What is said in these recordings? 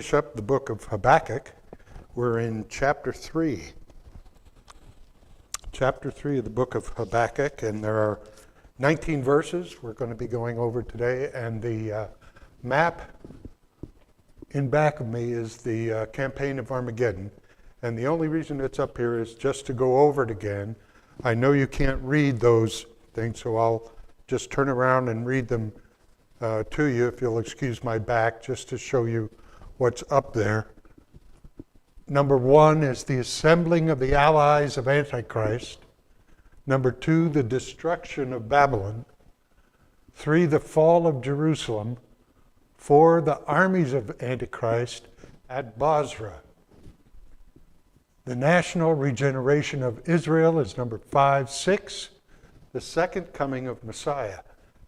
Finish up the book of Habakkuk. We're in chapter 3. Chapter 3 of the book of Habakkuk, and there are 19 verses we're going to be going over today, and the map in back of me is the campaign of Armageddon, and the only reason it's up here is just to go over it again. I know you can't read those things, so I'll just turn around and read them to you, if you'll excuse my back, just to show you what's up there. Number 1 is the assembling of the allies of Antichrist. Number 2, the destruction of Babylon. 3, the fall of Jerusalem. 4, the armies of Antichrist at Basra. The national regeneration of Israel is number 5. 6, the second coming of Messiah.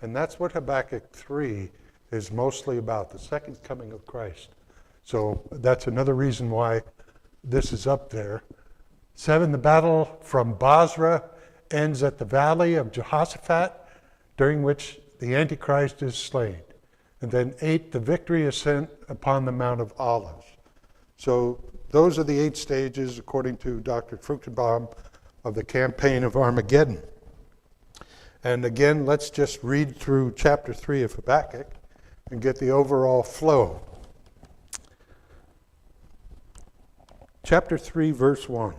And that's what Habakkuk 3 is mostly about, the second coming of Christ. So that's another reason why this is up there. 7, the battle from Basra ends at the valley of Jehoshaphat, during which the Antichrist is slain. And then 8, the victory ascent upon the Mount of Olives. So those are the 8 stages, according to Dr. Fruchtenbaum, of the campaign of Armageddon. And again, let's just read through chapter 3 of Habakkuk and get the overall flow. Chapter 3, verse 1.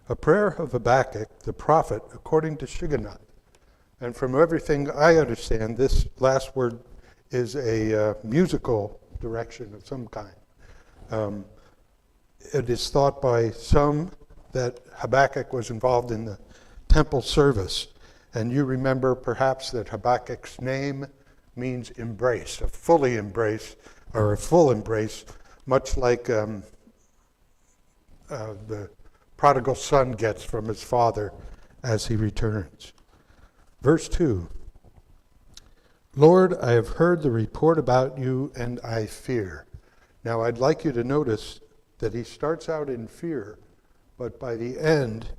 A prayer of Habakkuk, the prophet, according to Shigionoth. And from everything I understand, this last word is a musical direction of some kind. It is thought by some that Habakkuk was involved in the temple service. And you remember perhaps that Habakkuk's name means embrace, a fully embrace, or a full embrace, much like the prodigal son gets from his father as he returns. Verse 2, Lord, I have heard the report about you, and I fear. Now I'd like you to notice that he starts out in fear, but by the end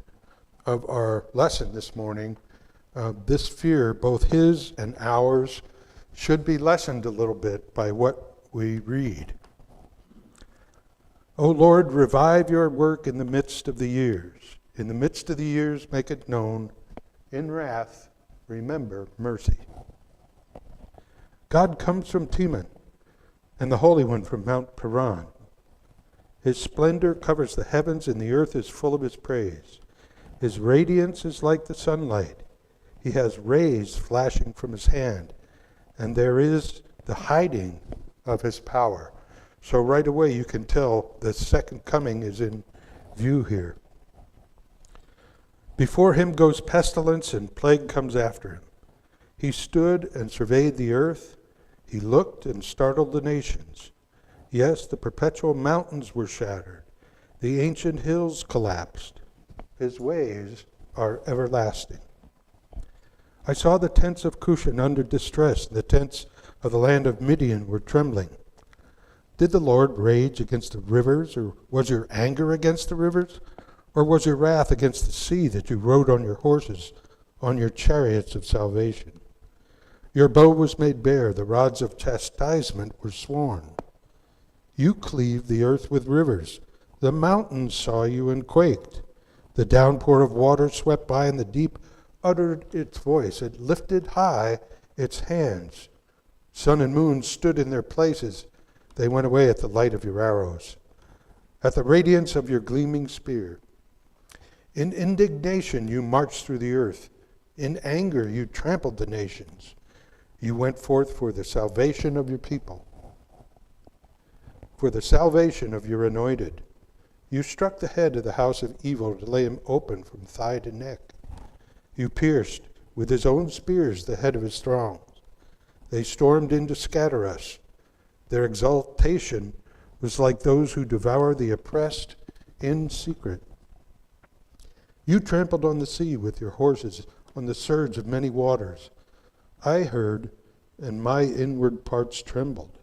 of our lesson this morning, this fear, both his and ours, should be lessened a little bit by what we read. O Lord, revive your work in the midst of the years. In the midst of the years, make it known. In wrath, remember mercy. God comes from Teman, and the Holy One from Mount Paran. His splendor covers the heavens, and the earth is full of his praise. His radiance is like the sunlight. He has rays flashing from his hand, and there is the hiding of his power. So right away you can tell the second coming is in view here. Before him goes pestilence, and plague comes after him. He stood and surveyed the earth. He looked and startled the nations. Yes, the perpetual mountains were shattered. The ancient hills collapsed. His ways are everlasting. I saw the tents of Cushan under distress. The tents of the land of Midian were trembling. Did the Lord rage against the rivers, or was your anger against the rivers? Or was your wrath against the sea that you rode on your horses, on your chariots of salvation? Your bow was made bare, the rods of chastisement were sworn. You cleaved the earth with rivers. The mountains saw you and quaked. The downpour of water swept by, and the deep uttered its voice. It lifted high its hands. Sun and moon stood in their places. They went away at the light of your arrows, at the radiance of your gleaming spear. In indignation you marched through the earth. In anger you trampled the nations. You went forth for the salvation of your people, for the salvation of your anointed. You struck the head of the house of evil to lay him open from thigh to neck. You pierced with his own spears the head of his throngs. They stormed in to scatter us. Their exultation was like those who devour the oppressed in secret. You trampled on the sea with your horses, on the surge of many waters. I heard, and my inward parts trembled.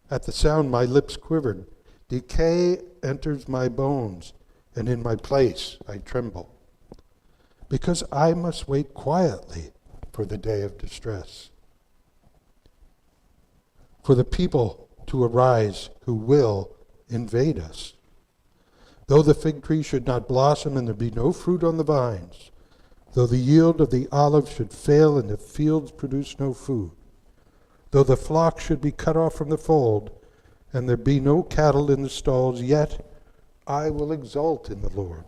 At the sound my lips quivered. Decay enters my bones, and in my place I tremble. Because I must wait quietly for the day of distress. For the people to arise who will invade us. Though the fig tree should not blossom and there be no fruit on the vines, though the yield of the olive should fail and the fields produce no food, though the flock should be cut off from the fold and there be no cattle in the stalls, yet I will exult in the Lord.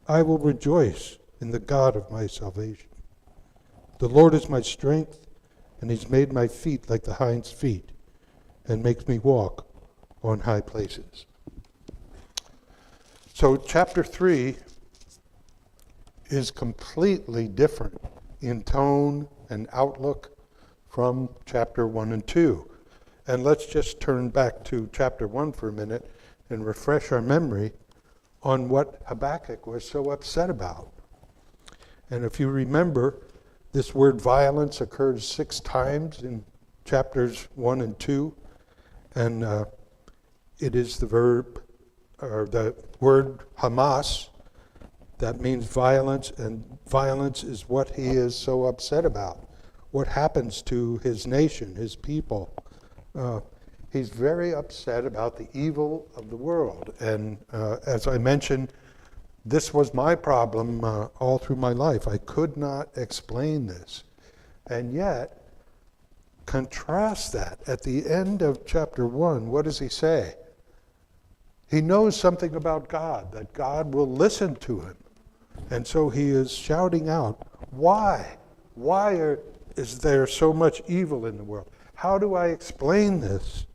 I will rejoice in the God of my salvation. The Lord is my strength, and he's made my feet like the hind's feet, and makes me walk on high places. So chapter 3 is completely different in tone and outlook from chapter 1 and 2. And let's just turn back to chapter 1 for a minute and refresh our memory on what Habakkuk was so upset about. And if you remember, this word violence occurs 6 times in chapters 1 and 2, and it is the verb, or the word Hamas, that means violence, and violence is what he is so upset about. What happens to his nation, his people. He's very upset about the evil of the world. And as I mentioned, this was my problem all through my life. I could not explain this. And yet, contrast that. At the end of chapter 1, what does he say? He knows something about God, that God will listen to him. And so he is shouting out, why? Why is there so much evil in the world? How do I explain this?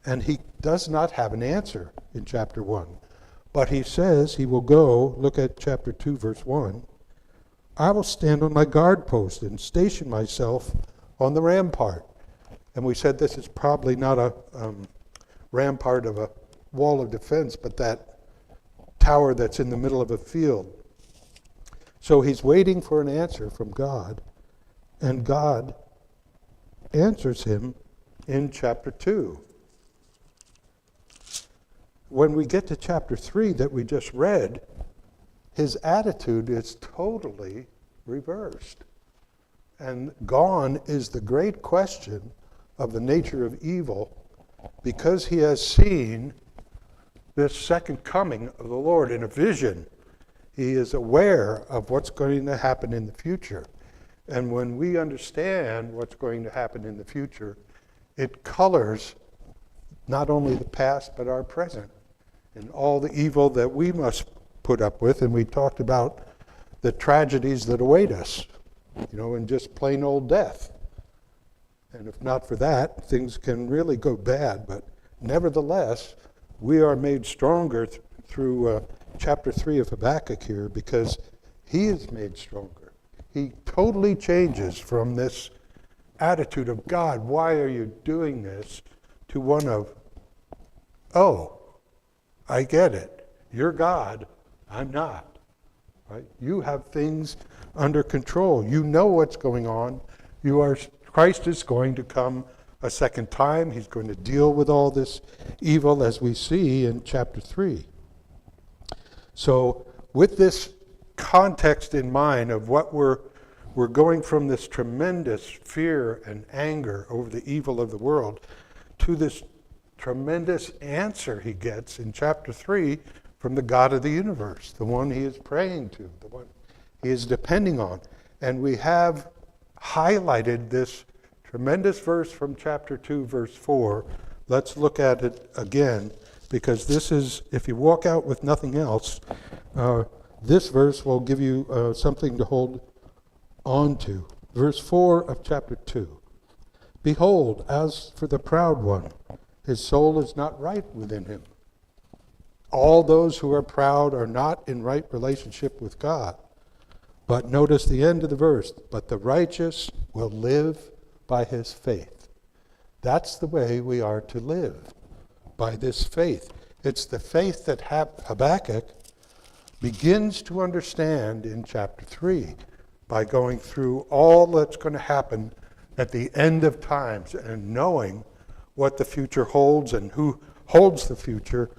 And he does not have an answer in chapter 1. But he says he will go, look at chapter 2, verse 1, I will stand on my guard post and station myself on the rampart. And we said this is probably not a rampart of a wall of defense, but that tower that's in the middle of a field. So he's waiting for an answer from God, and God answers him in chapter 2. When we get to chapter 3 that we just read, his attitude is totally reversed. And gone is the great question of the nature of evil, because he has seen this second coming of the Lord in a vision. He is aware of what's going to happen in the future. And when we understand what's going to happen in the future, it colors not only the past but our present and all the evil that we must put up with. And we talked about the tragedies that await us, and just plain old death. And if not for that, things can really go bad. But nevertheless, we are made stronger through chapter 3 of Habakkuk here, because he is made stronger. He totally changes from this attitude of, God, why are you doing this, to one of, oh, I get it. You're God. I'm not. Right? You have things under control. You know what's going on. Christ is going to come a second time. He's going to deal with all this evil, as we see in chapter 3. So with this context in mind of what we're going from this tremendous fear and anger over the evil of the world to this tremendous answer he gets in chapter 3 from the God of the universe, the one he is praying to, the one he is depending on. And we have highlighted this tremendous verse from chapter 2, verse 4. Let's look at it again, because this is, if you walk out with nothing else, this verse will give you something to hold on to. Verse 4 of chapter 2. Behold, as for the proud one, his soul is not right within him. All those who are proud are not in right relationship with God. But notice the end of the verse. But the righteous will live by his faith. That's the way we are to live, by this faith. It's the faith that Habakkuk begins to understand in chapter 3 by going through all that's going to happen at the end of times and knowing what the future holds and who holds the future.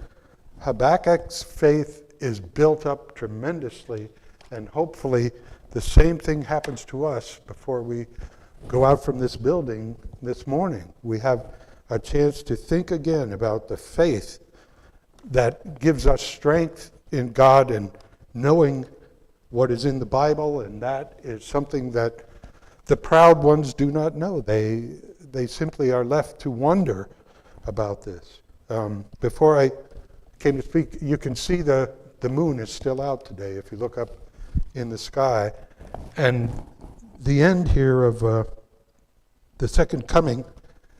Habakkuk's faith is built up tremendously, and hopefully the same thing happens to us before we go out from this building this morning. We have a chance to think again about the faith that gives us strength in God and knowing what is in the Bible, and that is something that the proud ones do not know. They simply are left to wonder about this. Before I came to speak, you can see the moon is still out today if you look up in the sky. And the end here of the second coming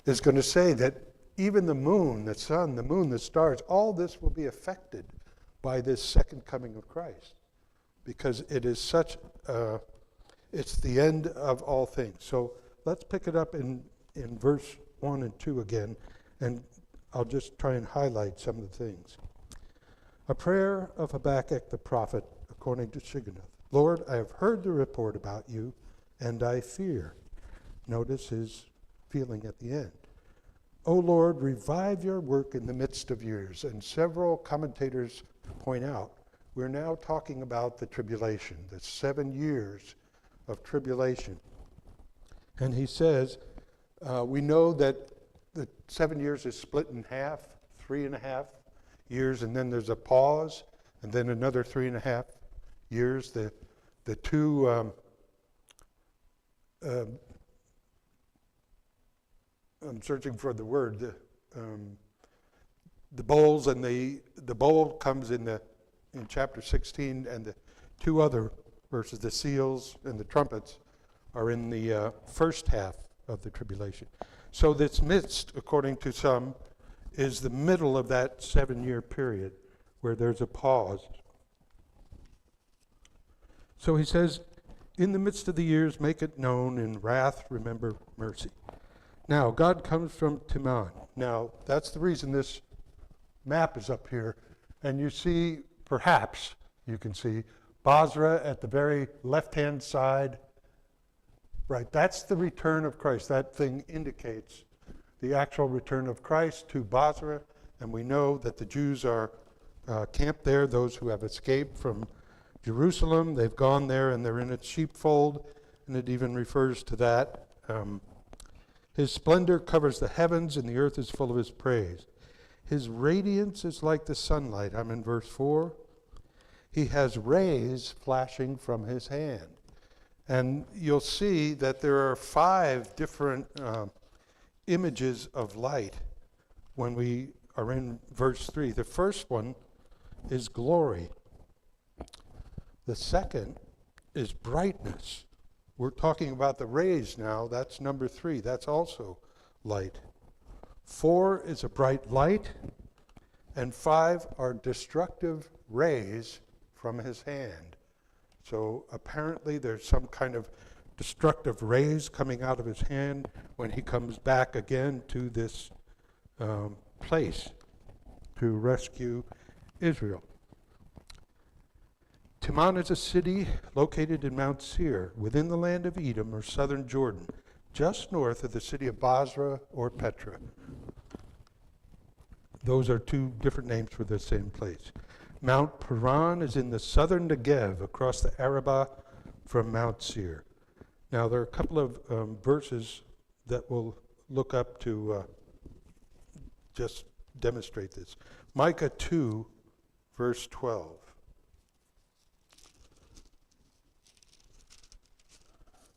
is going to say that even the moon, the sun, the moon, the stars, all this will be affected by this second coming of Christ, because it is such, it's the end of all things. So let's pick it up in verse 1 and 2 again, and I'll just try and highlight some of the things. A prayer of Habakkuk the prophet, according to Shigionoth. Lord, I have heard the report about you, and I fear. Notice his feeling at the end. O Lord, revive your work in the midst of years. And several commentators point out, we're now talking about the tribulation, the 7 years of tribulation. And he says, we know that the 7 years is split in half, 3.5 years, and then there's a pause, and then another 3.5 years. The two, I'm searching for the word, the bowls, and the bowl comes in chapter 16, and the two other verses, the seals and the trumpets, are in the first half of the tribulation. So this midst, according to some, is the middle of that 7-year period where there's a pause. So he says, in the midst of the years, make it known, in wrath remember mercy. Now, God comes from Teman. Now, that's the reason this map is up here. And you see, perhaps, you can see, Basra at the very left-hand side. Right, that's the return of Christ. That thing indicates the actual return of Christ to Basra. And we know that the Jews are camped there, those who have escaped from Jerusalem. They've gone there and they're in its sheepfold. And it even refers to that. His splendor covers the heavens, and the earth is full of his praise. His radiance is like the sunlight. I'm in verse 4. He has rays flashing from his hand. And you'll see that there are 5 different images of light when we are in verse 3. The first one is glory. The second is brightness. We're talking about the rays now. That's number 3. That's also light. 4 is a bright light, and 5 are destructive rays from his hand. So apparently there's some kind of destructive rays coming out of his hand when he comes back again to this place to rescue Israel. Teman is a city located in Mount Seir, within the land of Edom or southern Jordan, just north of the city of Basra or Petra. Those are 2 different names for the same place. Mount Paran is in the southern Negev, across the Arabah from Mount Seir. Now, there are a couple of verses that we'll look up to just demonstrate this. Micah 2, verse 12.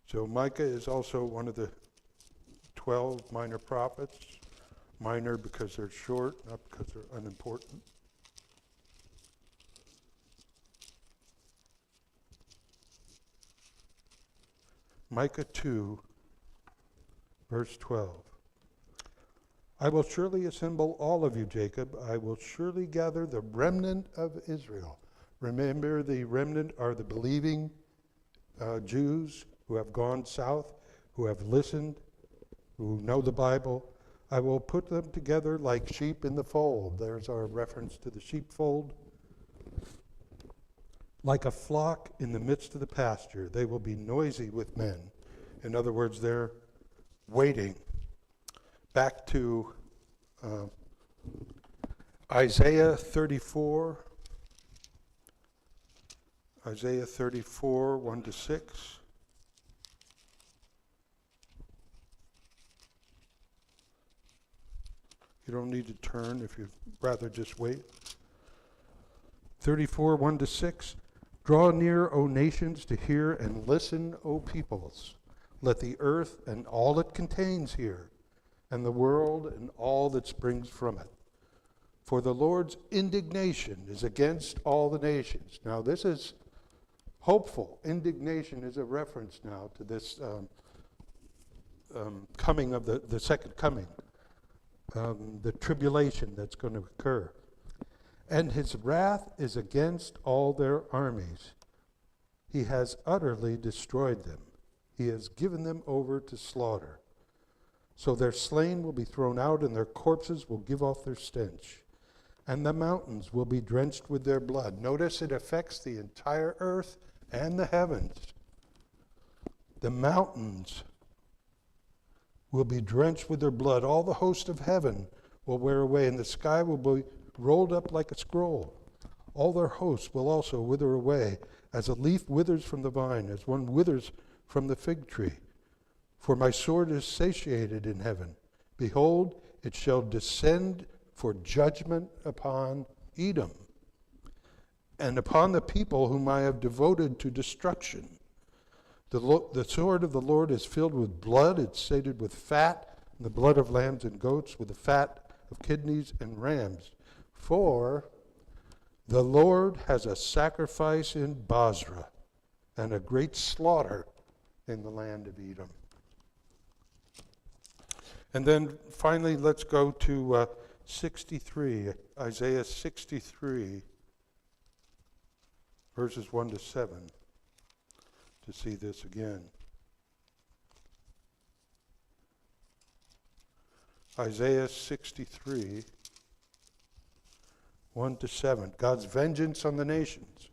So Micah is also one of the 12 minor prophets. Minor because they're short, not because they're unimportant. Micah 2, verse 12. I will surely assemble all of you, Jacob. I will surely gather the remnant of Israel. Remember, the remnant are the believing Jews who have gone south, who have listened, who know the Bible. I will put them together like sheep in the fold. There's our reference to the sheepfold. Like a flock in the midst of the pasture, they will be noisy with men. In other words, they're waiting. Back to Isaiah 34. Isaiah 34, 1 to 6. You don't need to turn if you'd rather just wait. 34, 1-6. Draw near, O nations, to hear, and listen, O peoples. Let the earth and all it contains hear, and the world and all that springs from it. For the Lord's indignation is against all the nations. Now this is hopeful. Indignation is a reference now to this coming of the second coming, the tribulation that's going to occur. And his wrath is against all their armies. He has utterly destroyed them. He has given them over to slaughter. So their slain will be thrown out, and their corpses will give off their stench. And the mountains will be drenched with their blood. Notice it affects the entire earth and the heavens. The mountains will be drenched with their blood. All the host of heaven will wear away, and the sky will be rolled up like a scroll. All their hosts will also wither away, as a leaf withers from the vine, as one withers from the fig tree. For my sword is satiated in heaven. Behold, it shall descend for judgment upon Edom, and upon the people whom I have devoted to destruction. The sword of the Lord is filled with blood, it's sated with fat, and the blood of lambs and goats, with the fat of kidneys and rams. For the Lord has a sacrifice in Basra, and a great slaughter in the land of Edom. And then finally, let's go to 63, Isaiah 63, verses 1-7, to see this again. Isaiah 63, 1-7, God's vengeance on the nations.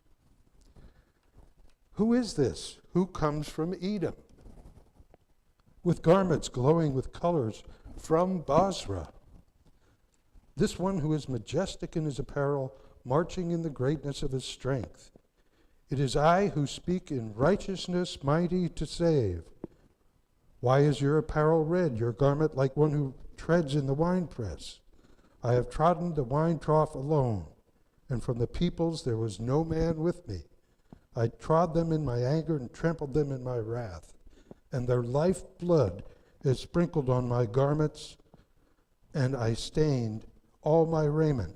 Who is this? Who comes from Edom? With garments glowing with colors from Basra. This one who is majestic in his apparel, marching in the greatness of his strength. It is I who speak in righteousness, mighty to save. Why is your apparel red, your garment like one who treads in the winepress? I have trodden the wine trough alone, and from the peoples there was no man with me. I trod them in my anger and trampled them in my wrath, and their life blood is sprinkled on my garments, and I stained all my raiment.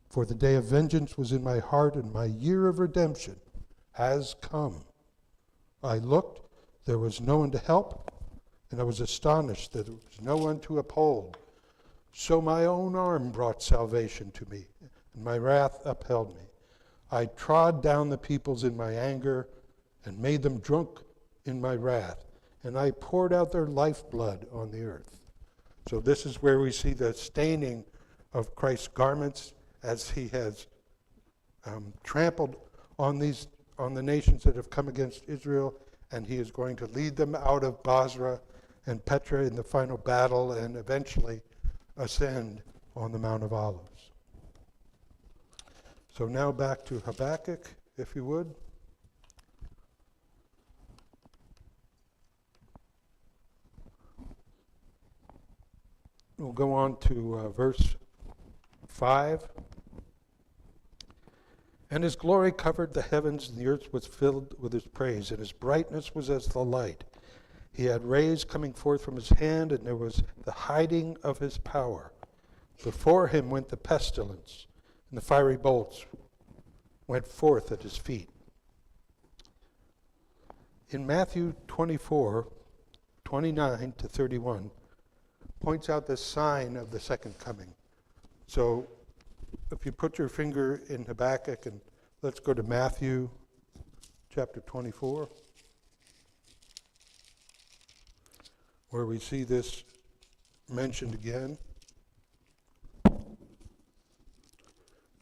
For the day of vengeance was in my heart, and my year of redemption has come. I looked, there was no one to help, and I was astonished that there was no one to uphold. So my own arm brought salvation to me, and my wrath upheld me. I trod down the peoples in my anger and made them drunk in my wrath, and I poured out their lifeblood on the earth. So this is where we see the staining of Christ's garments as he has trampled on the nations that have come against Israel, and he is going to lead them out of Basra and Petra in the final battle, and eventually ascend on the Mount of Olives. So now back to Habakkuk, if you would. We'll go on to verse 5. And his glory covered the heavens, and the earth was filled with his praise, and his brightness was as the light. He had rays coming forth from his hand, and there was the hiding of his power. Before him went the pestilence, and the fiery bolts went forth at his feet. In Matthew 24, 29-31, points out the sign of the second coming. So if you put your finger in Habakkuk, and let's go to Matthew chapter 24, where we see this mentioned again.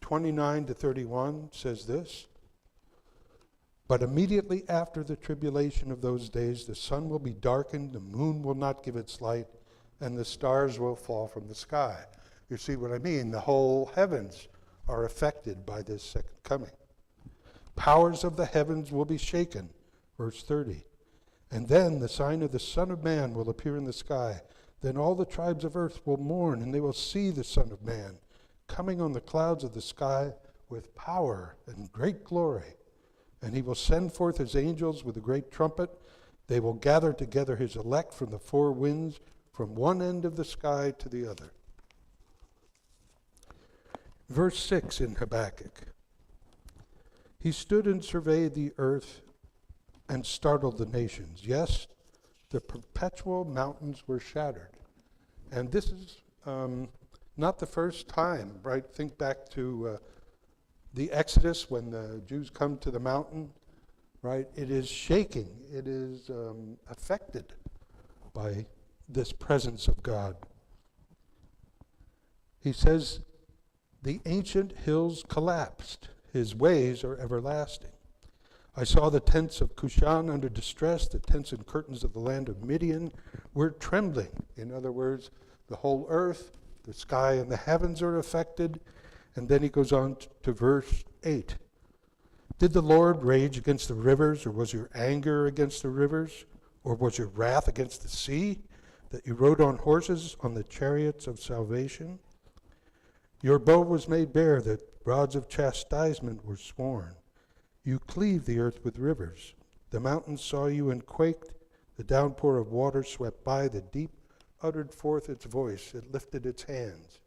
29-31 says this: But immediately after the tribulation of those days, the sun will be darkened, the moon will not give its light, and the stars will fall from the sky. You see what I mean? The whole heavens are affected by this second coming. Powers of the heavens will be shaken, verse 30. And then the sign of the Son of Man will appear in the sky. Then all the tribes of earth will mourn, and they will see the Son of Man coming on the clouds of the sky with power and great glory. And he will send forth his angels with a great trumpet. They will gather together his elect from the four winds, from one end of the sky to the other. Verse 6 in Habakkuk. He stood and surveyed the earth and startled the nations. Yes, the perpetual mountains were shattered. And this is not the first time, right? Think back to the Exodus when the Jews come to the mountain, right? It is shaking. It is affected by this presence of God. He says, the ancient hills collapsed. His ways are everlasting. I saw the tents of Cushan under distress. The tents and curtains of the land of Midian were trembling. In other words, the whole earth, the sky and the heavens are affected. And then he goes on to verse 8. Did the Lord rage against the rivers, or was your anger against the rivers? Or was your wrath against the sea, that you rode on horses on the chariots of salvation? Your bow was made bare, the rods of chastisement were sworn. You cleaved the earth with rivers. The mountains saw you and quaked. The downpour of water swept by. The deep uttered forth its voice. It lifted its hands.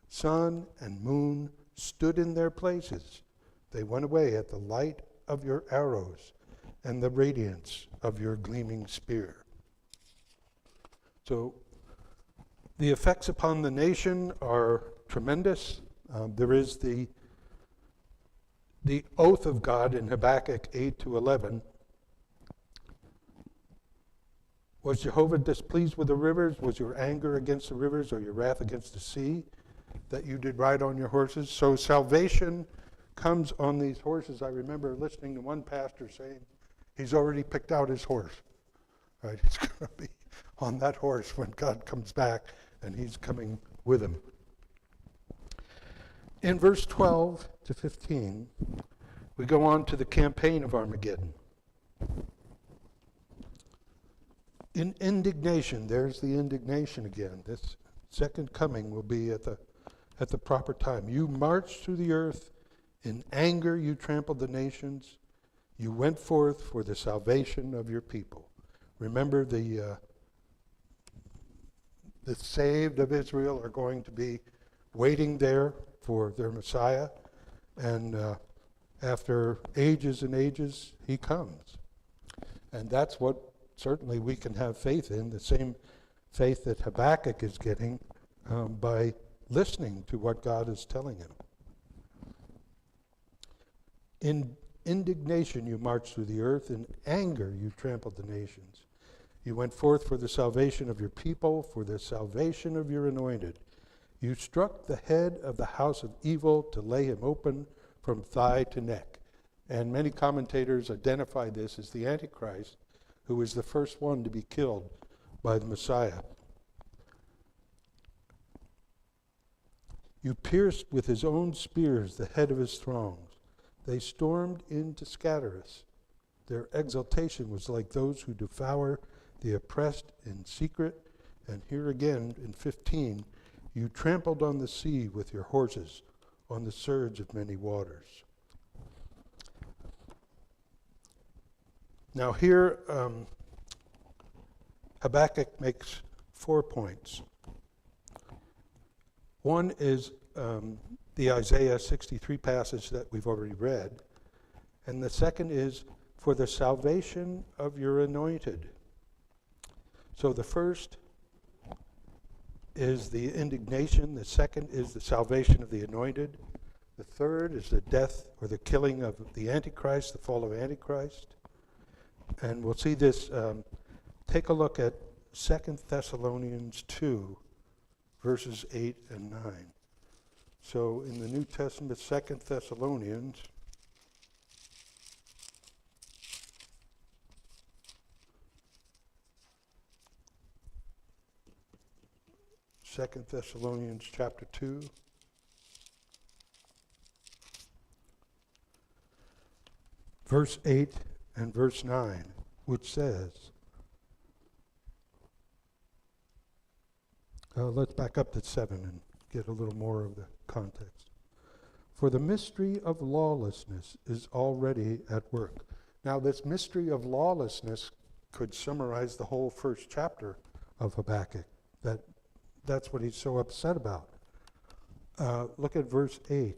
Sun and moon stood in their places. They went away at the light of your arrows and the radiance of your gleaming spear. So the effects upon the nation are tremendous. There is the oath of God in Habakkuk 8-11. Was Jehovah displeased with the rivers? Was your anger against the rivers, or your wrath against the sea, that you did ride on your horses? So salvation comes on these horses. I remember listening to one pastor saying he's already picked out his horse. Right? He's going to be on that horse when God comes back, and he's coming with him. In verse 12-15, we go on to the campaign of Armageddon. In indignation, there's the indignation again. This second coming will be at the proper time. You marched through the earth. In anger you trampled the nations. You went forth for the salvation of your people. Remember, the saved of Israel are going to be waiting there for their Messiah. And after ages and ages, he comes. And that's what certainly we can have faith in, the same faith that Habakkuk is getting by listening to what God is telling him. In indignation you marched through the earth. In anger you trampled the nations. You went forth for the salvation of your people, for the salvation of your anointed. You struck the head of the house of evil to lay him open from thigh to neck. And many commentators identify this as the Antichrist, who is the first one to be killed by the Messiah. You pierced with his own spears the head of his throngs. They stormed in to scatter us. Their exultation was like those who devour the oppressed in secret. And here again in 15, you trampled on the sea with your horses, on the surge of many waters. Now here, Habakkuk makes 4 points. One is the Isaiah 63 passage that we've already read. And the second is for the salvation of your anointed. So the first is the indignation. The second is the salvation of the anointed. The third is the death or the killing of the Antichrist, the fall of Antichrist. And we'll see this. Take a look at 2 Thessalonians 2, verses 8 and 9. So in the New Testament, 2 Thessalonians, chapter 2. Verse 8 and verse 9, which says, Let's back up to 7 and get a little more of the context. For the mystery of lawlessness is already at work. Now, this mystery of lawlessness could summarize the whole first chapter of Habakkuk. That's what he's so upset about. Look at verse 8.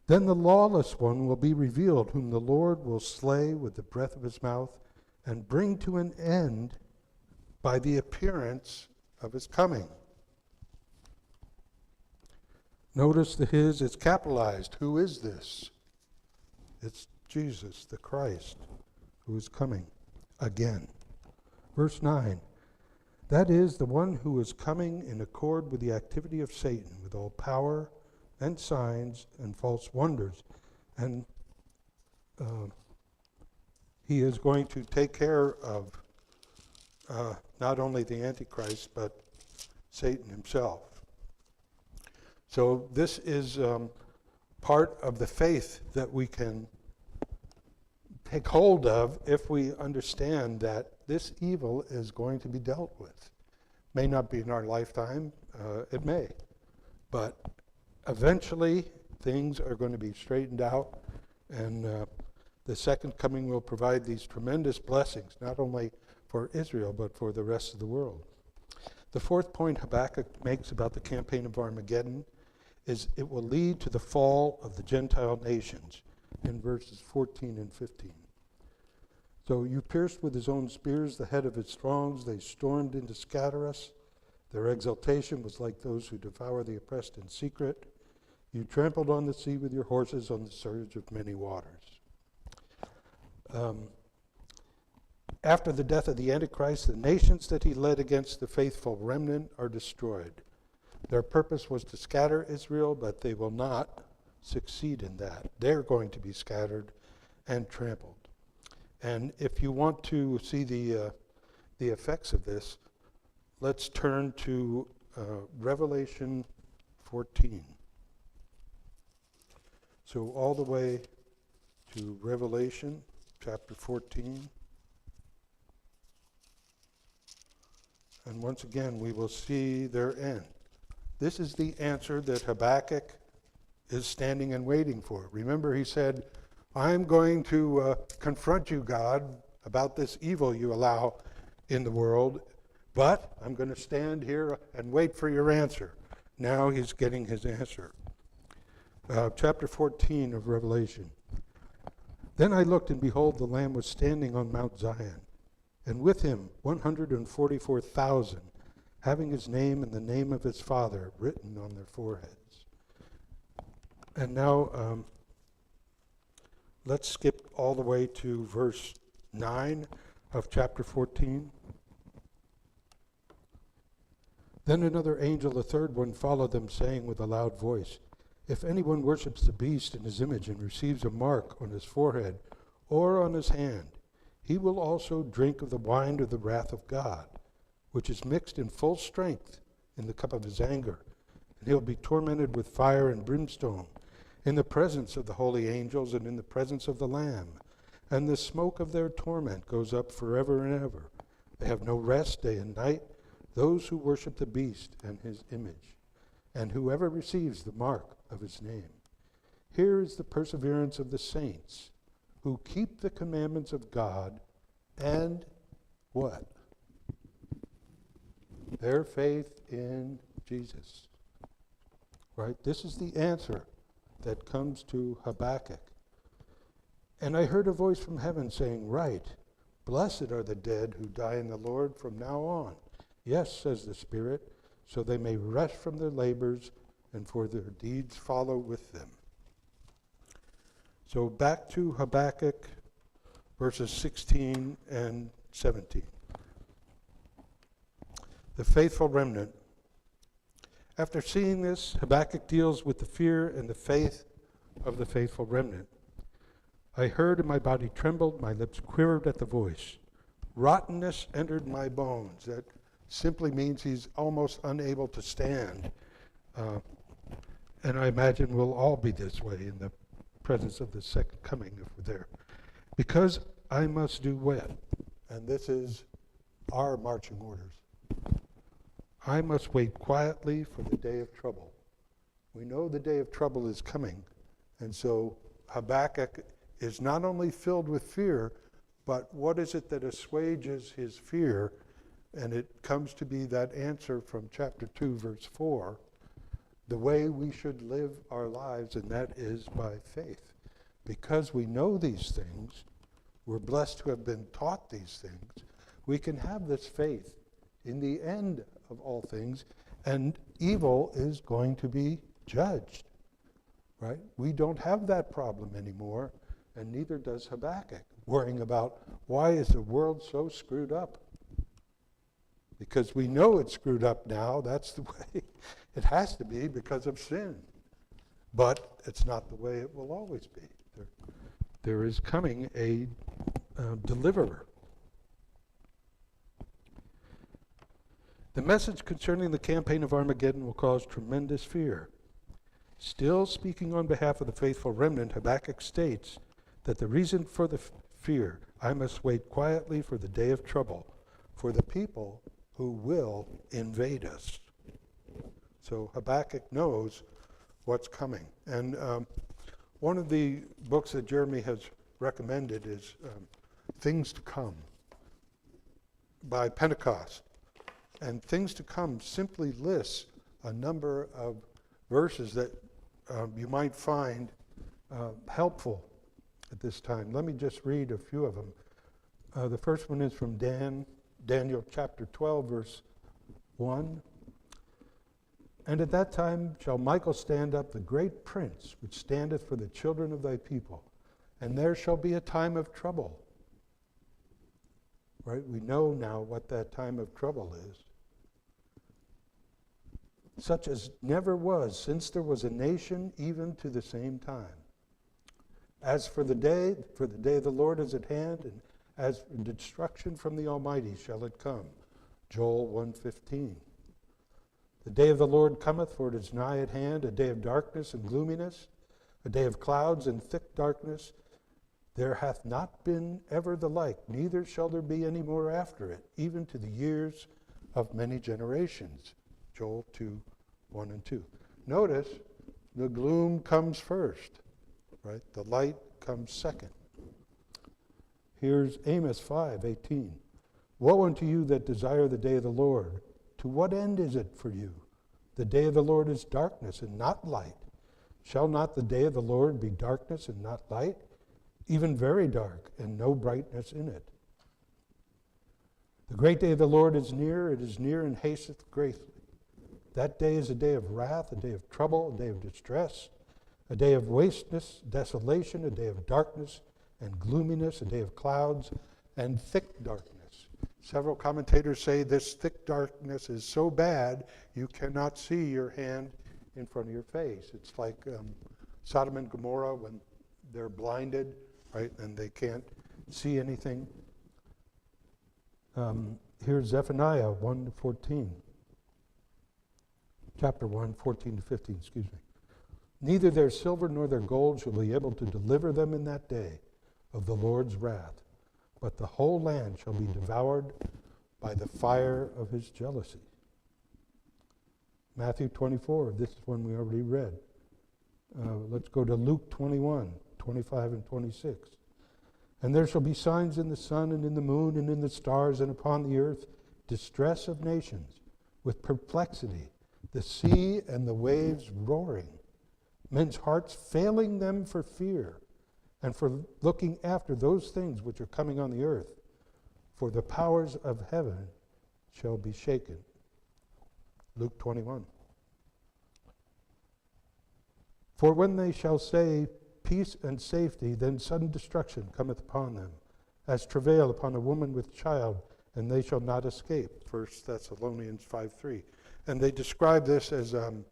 Then the lawless one will be revealed, whom the Lord will slay with the breath of his mouth and bring to an end by the appearance of his coming. Notice the his is capitalized. Who is this? It's Jesus, the Christ, who is coming again. Verse 9. That is the one who is coming in accord with the activity of Satan, with all power and signs and false wonders. And he is going to take care of not only the Antichrist, but Satan himself. So this is part of the faith that we can take hold of if we understand that this evil is going to be dealt with. May not be in our lifetime, it may, but eventually things are going to be straightened out, and the second coming will provide these tremendous blessings, not only for Israel, but for the rest of the world. The fourth point Habakkuk makes about the campaign of Armageddon is it will lead to the fall of the Gentile nations in verses 14 and 15. So you pierced with his own spears the head of his throngs. They stormed in to scatter us. Their exultation was like those who devour the oppressed in secret. You trampled on the sea with your horses on the surge of many waters. After the death of the Antichrist, the nations that he led against the faithful remnant are destroyed. Their purpose was to scatter Israel, but they will not succeed in that. They're going to be scattered and trampled. And if you want to see the effects of this, let's turn to Revelation 14. So all the way to Revelation chapter 14. And once again, we will see their end. This is the answer that Habakkuk is standing and waiting for. Remember, he said, I'm going to confront you, God, about this evil you allow in the world, but I'm going to stand here and wait for your answer. Now he's getting his answer. Chapter 14 of Revelation. Then I looked, and behold, the Lamb was standing on Mount Zion, and with him 144,000, having his name and the name of his Father written on their foreheads. And now let's skip all the way to verse 9 of chapter 14. Then another angel, the third one, followed them, saying with a loud voice, if anyone worships the beast in his image and receives a mark on his forehead or on his hand, he will also drink of the wine of the wrath of God, which is mixed in full strength in the cup of his anger. And he'll be tormented with fire and brimstone in the presence of the holy angels and in the presence of the Lamb. And the smoke of their torment goes up forever and ever. They have no rest day and night, those who worship the beast and his image, and whoever receives the mark of his name. Here is the perseverance of the saints, who keep the commandments of God and what? Their faith in Jesus. Right? This is the answer that comes to Habakkuk. And I heard a voice from heaven saying, write, blessed are the dead who die in the Lord from now on. Yes, says the Spirit, so they may rest from their labors and for their deeds follow with them. So back to Habakkuk, verses 16 and 17. The faithful remnant. After seeing this, Habakkuk deals with the fear and the faith of the faithful remnant. I heard and my body trembled, my lips quivered at the voice. Rottenness entered my bones. That simply means he's almost unable to stand. And I imagine we'll all be this way in the presence of the second coming if we're there. Because I must do what? And this is our marching orders. I must wait quietly for the day of trouble. We know the day of trouble is coming. And so Habakkuk is not only filled with fear, but what is it that assuages his fear? And it comes to be that answer from chapter 2, verse 4, the way we should live our lives, and that is by faith. Because we know these things, we're blessed to have been taught these things, we can have this faith in the end of all things, and evil is going to be judged, right? We don't have that problem anymore, and neither does Habakkuk, worrying about why is the world so screwed up? Because we know it's screwed up now. That's the way it has to be because of sin. But it's not the way it will always be. There is coming a deliverer. The message concerning the campaign of Armageddon will cause tremendous fear. Still speaking on behalf of the faithful remnant, Habakkuk states that the reason for the fear, I must wait quietly for the day of trouble, for the people who will invade us. So Habakkuk knows what's coming. And one of the books that Jeremy has recommended is Things to Come by Pentecost. And Things to Come simply lists a number of verses that you might find helpful at this time. Let me just read a few of them. The first one is from Daniel chapter 12, verse 1. And at that time shall Michael stand up, the great prince, which standeth for the children of thy people. And there shall be a time of trouble. Right? We know now what that time of trouble is. Such as never was since there was a nation, even to the same time. As for the day of the Lord is at hand, and as for destruction from the Almighty shall it come. Joel 1:15. The day of the Lord cometh, for it is nigh at hand, a day of darkness and gloominess, a day of clouds and thick darkness. There hath not been ever the like, neither shall there be any more after it, even to the years of many generations. Joel 2:1 and 2. Notice, the gloom comes first, right? The light comes second. Here's Amos 5:18. Woe unto you that desire the day of the Lord. To what end is it for you? The day of the Lord is darkness and not light. Shall not the day of the Lord be darkness and not light? Even very dark and no brightness in it. The great day of the Lord is near. It is near and hasteth greatly. That day is a day of wrath, a day of trouble, a day of distress, a day of wasteness, desolation, a day of darkness and gloominess, a day of clouds and thick darkness. Several commentators say this thick darkness is so bad you cannot see your hand in front of your face. It's like Sodom and Gomorrah when they're blinded, right, and they can't see anything. Here's Zephaniah 1:14. Chapter 1, 14 to 15, excuse me. Neither their silver nor their gold shall be able to deliver them in that day of the Lord's wrath, but the whole land shall be devoured by the fire of his jealousy. Matthew 24, this is one we already read. Let's go to Luke 21, 25 and 26. And there shall be signs in the sun and in the moon and in the stars and upon the earth, distress of nations, with perplexity, the sea and the waves roaring, men's hearts failing them for fear, and for looking after those things which are coming on the earth. For the powers of heaven shall be shaken. Luke 21. For when they shall say, peace and safety, then sudden destruction cometh upon them, as travail upon a woman with child, and they shall not escape. 1 Thessalonians 5:3. And they describe this as the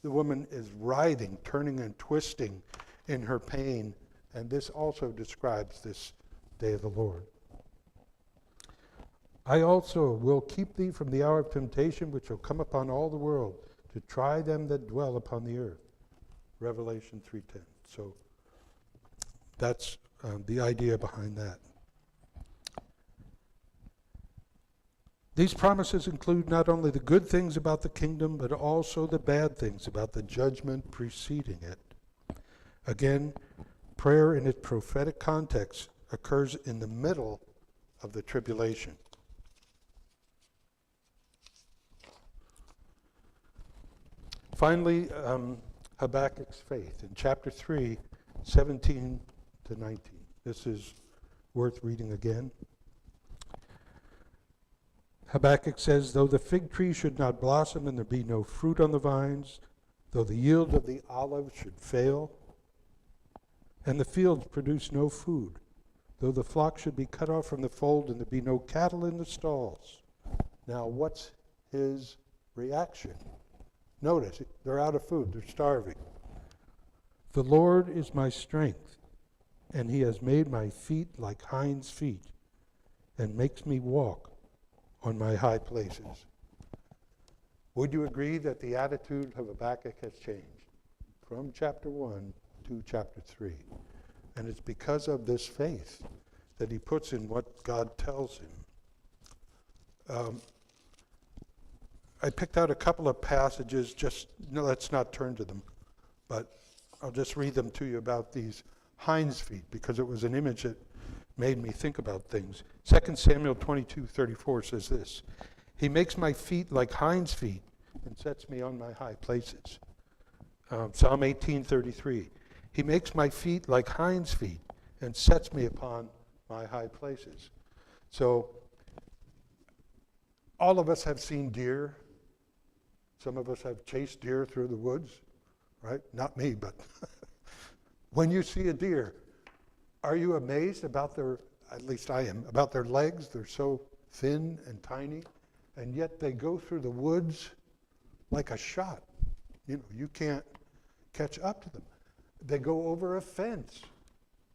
woman is writhing, turning and twisting in her pain. And this also describes this day of the Lord. I also will keep thee from the hour of temptation, which shall come upon all the world, to try them that dwell upon the earth. Revelation 3:10. So that's the idea behind that. These promises include not only the good things about the kingdom, but also the bad things about the judgment preceding it. Again, prayer in its prophetic context occurs in the middle of the tribulation. Finally, Habakkuk's faith in chapter 3, 17 to 19. This is worth reading again. Habakkuk says, though the fig tree should not blossom and there be no fruit on the vines, though the yield of the olive should fail, and the fields produce no food, though the flock should be cut off from the fold and there be no cattle in the stalls. Now, what's his reaction? Notice, they're out of food, they're starving. The Lord is my strength, and he has made my feet like hinds' feet, and makes me walk on my high places. Would you agree that the attitude of Habakkuk has changed from chapter 1 to chapter 3? And it's because of this faith that he puts in what God tells him. I picked out a couple of passages, let's not turn to them, but I'll just read them to you about these hinds feet, because it was an image that made me think about things. 2 Samuel 22:34 says this, he makes my feet like hinds feet and sets me on my high places. Psalm 18:33, he makes my feet like hinds feet and sets me upon my high places. So all of us have seen deer. Some of us have chased deer through the woods, right? Not me, but when you see a deer, are you amazed about at least I am, about their legs? They're so thin and tiny, and yet they go through the woods like a shot. You can't catch up to them. They go over a fence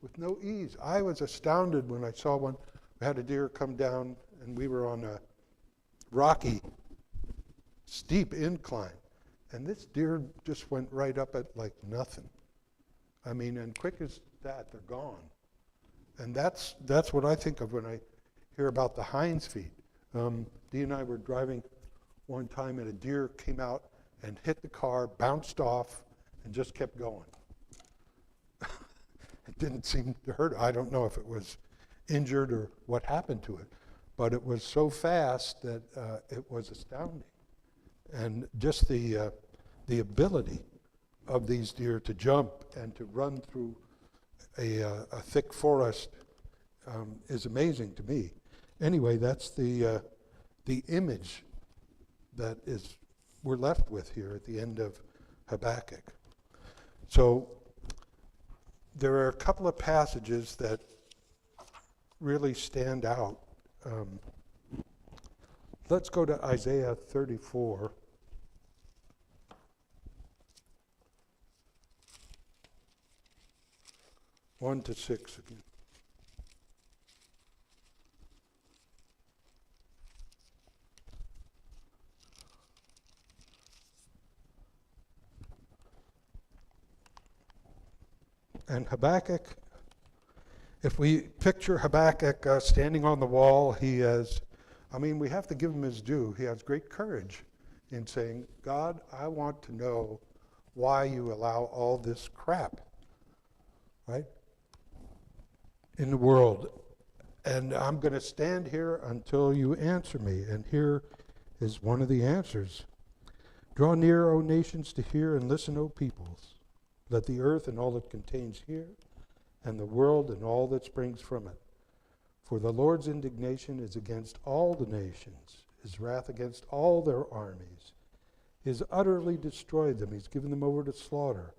with no ease. I was astounded when I saw one. We had a deer come down, and we were on a rocky, steep incline, and this deer just went right up it like nothing. I mean, and quick as that, they're gone. And that's what I think of when I hear about the hinds feet. Dee and I were driving one time, and a deer came out and hit the car, bounced off, and just kept going. It didn't seem to hurt. I don't know if it was injured or what happened to it, but it was so fast that it was astounding. And just the ability of these deer to jump and to run through a thick forest is amazing to me. Anyway, that's the image that we're left with here at the end of Habakkuk. So there are a couple of passages that really stand out. Let's go to Isaiah 34. One to 6 again. And Habakkuk, if we picture Habakkuk standing on the wall, we have to give him his due. He has great courage in saying, God, I want to know why you allow all this crap, right, in the world. And I'm going to stand here until you answer me. And here is one of the answers. Draw near, O nations, to hear, and listen, O peoples. Let the earth and all it contains hear, and the world and all that springs from it. For the Lord's indignation is against all the nations, his wrath against all their armies. He has utterly destroyed them. He's given them over to slaughter.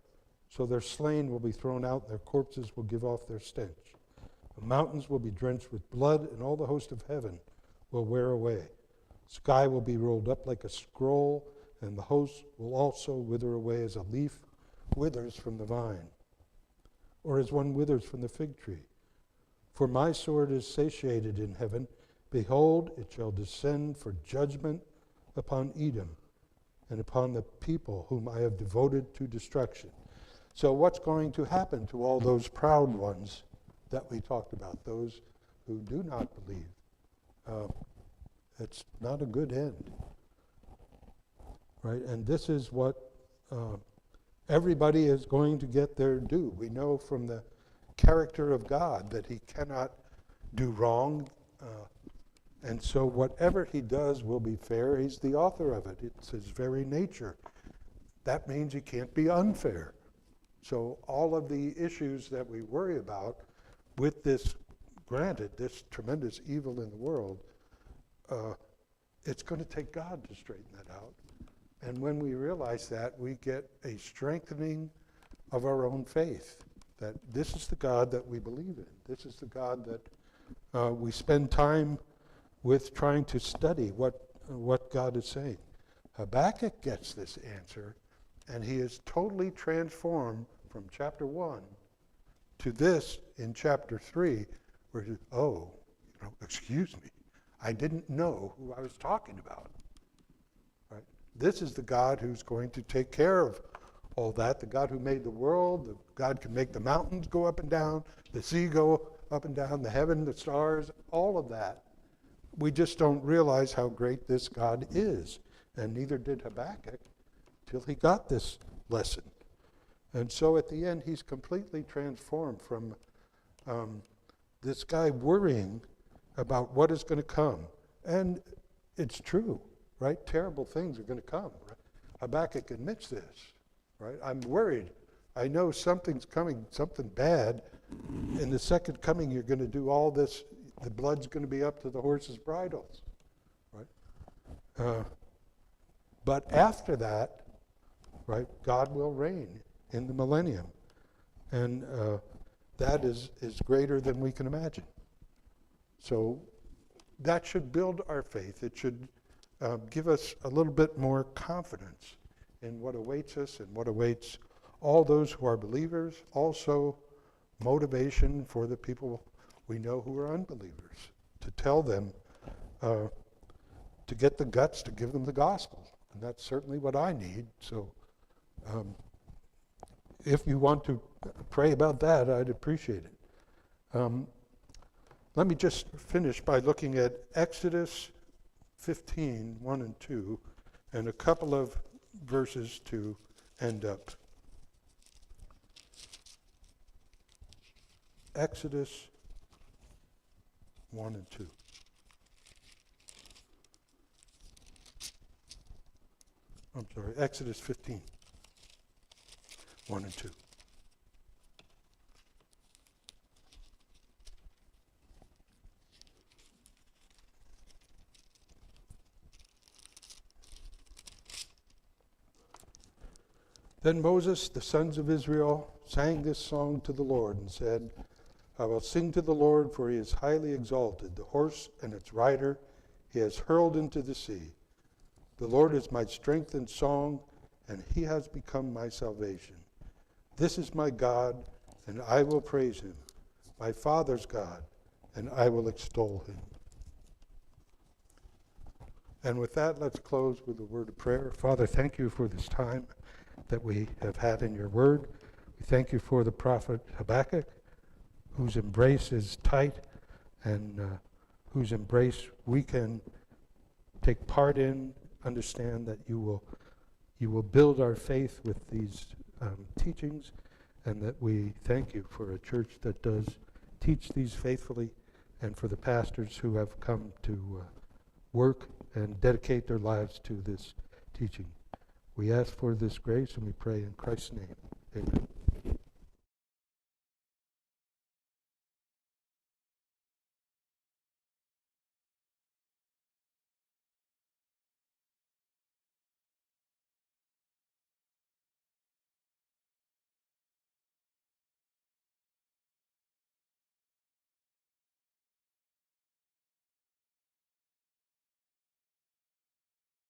So their slain will be thrown out, and their corpses will give off their stench. The mountains will be drenched with blood, and all the host of heaven will wear away. The sky will be rolled up like a scroll, and the host will also wither away as a leaf withers from the vine, or as one withers from the fig tree. For my sword is satiated in heaven. Behold, it shall descend for judgment upon Edom and upon the people whom I have devoted to destruction. So what's going to happen to all those proud ones that we talked about, those who do not believe It's not a good end. Right? And this is what everybody is going to get their due. We know from the character of God that he cannot do wrong. And so whatever he does will be fair. He's the author of it. It's his very nature. That means he can't be unfair. So all of the issues that we worry about with this, granted, this tremendous evil in the world, it's going to take God to straighten that out. And when we realize that, we get a strengthening of our own faith, that this is the God that we believe in. This is the God that we spend time with trying to study what God is saying. Habakkuk gets this answer, and he is totally transformed from chapter 1 to this in chapter 3, where he says, excuse me, I didn't know who I was talking about. Right? This is the God who's going to take care of all that, the God who made the world, the God can make the mountains go up and down, the sea go up and down, the heaven, the stars, all of that. We just don't realize how great this God is. And neither did Habakkuk till he got this lesson. And so at the end, he's completely transformed from this guy worrying about what is going to come. And it's true, right? Terrible things are going to come. Right? Habakkuk admits this, right? I'm worried. I know something's coming, something bad. In the second coming, you're going to do all this. The blood's going to be up to the horses' bridles, right? But after that, right, God will reign in the millennium. And that is greater than we can imagine. So that should build our faith. It should give us a little bit more confidence in what awaits us and what awaits all those who are believers. Also, motivation for the people we know who are unbelievers, to tell them, to get the guts to give them the gospel. And that's certainly what I need. So if you want to pray about that, I'd appreciate it. Let me just finish by looking at Exodus 15, 1 and 2, and a couple of verses to end up. Exodus 1 and 2. I'm sorry, Exodus 15, 1 and 2. Then Moses, the sons of Israel, sang this song to the Lord and said, I will sing to the Lord, for he is highly exalted. The horse and its rider he has hurled into the sea. The Lord is my strength and song, and he has become my salvation. This is my God, and I will praise him, my father's God, and I will extol him. And with that, let's close with a word of prayer. Father, thank you for this time that we have had in your word. We thank you for the prophet Habakkuk, whose embrace is tight and whose embrace we can take part in, understand that you will build our faith with these teachings, and that we thank you for a church that does teach these faithfully, and for the pastors who have come to work and dedicate their lives to this teaching. We ask for this grace, and we pray in Christ's name. Amen.